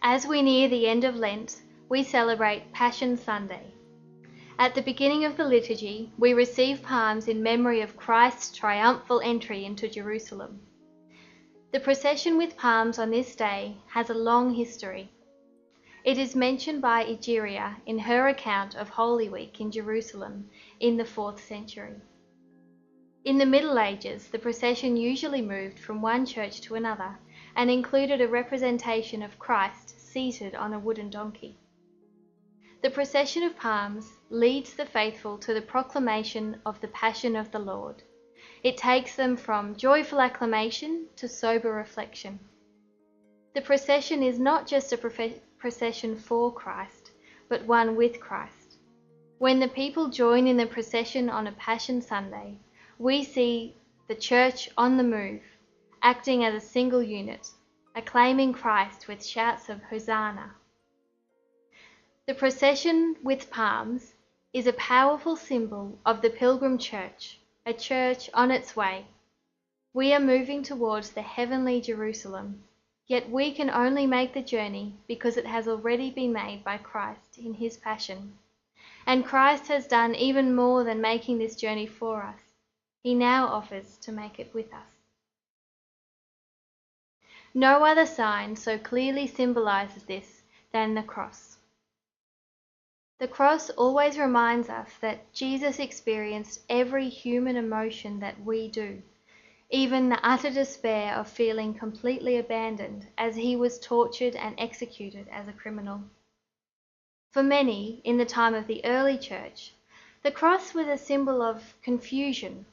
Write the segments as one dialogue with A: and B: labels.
A: As we near the end of Lent, we celebrate Passion Sunday. At the beginning of the liturgy, we receive palms in memory of Christ's triumphal entry into Jerusalem. The procession with palms on this day has a long history. It is mentioned by Egeria in her account of Holy Week in Jerusalem in the 4th century. In the Middle Ages, the procession usually moved from one church to another and included a representation of Christ seated on a wooden donkey. The procession of palms leads the faithful to the proclamation of the Passion of the Lord. It takes them from joyful acclamation to sober reflection. The procession is not just a procession for Christ, but one with Christ. When the people join in the procession on a Passion Sunday, we see the church on the move, acting as a single unit, acclaiming Christ with shouts of Hosanna. The procession with palms is a powerful symbol of the pilgrim church, a church on its way. We are moving towards the heavenly Jerusalem, yet we can only make the journey because it has already been made by Christ in his passion. And Christ has done even more than making this journey for us. He now offers to make it with us. No other sign so clearly symbolizes this than the cross. The cross always reminds us that Jesus experienced every human emotion that we do, even the utter despair of feeling completely abandoned as he was tortured and executed as a criminal. For many, in the time of the early church, the cross was a symbol of confusion.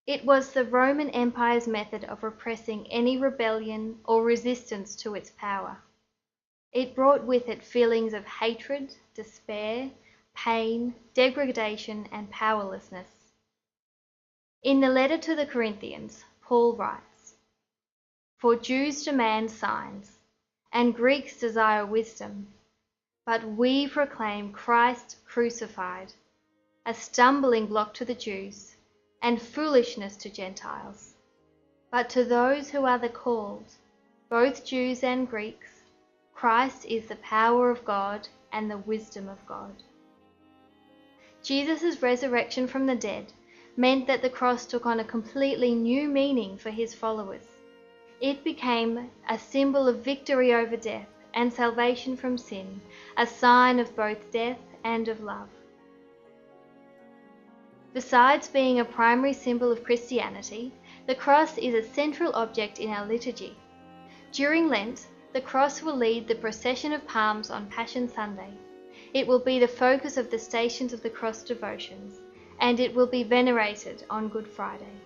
A: It was the Roman Empire's method of repressing any rebellion or resistance to its power. It brought with it feelings of hatred, despair, pain, degradation, and powerlessness. In the letter to the Corinthians, Paul writes, "For Jews demand signs, and Greeks desire wisdom, but we proclaim Christ crucified, a stumbling block to the Jews, and foolishness to Gentiles. But to those who are the called, both Jews and Greeks, Christ is the power of God and the wisdom of God." Jesus' resurrection from the dead meant that the cross took on a completely new meaning for his followers. It became a symbol of victory over death and salvation from sin, a sign of both death and of love. Besides being a primary symbol of Christianity, the cross is a central object in our liturgy. During Lent, the cross will lead the procession of palms on Passion Sunday. It will be the focus of the Stations of the Cross devotions, and it will be venerated on Good Friday.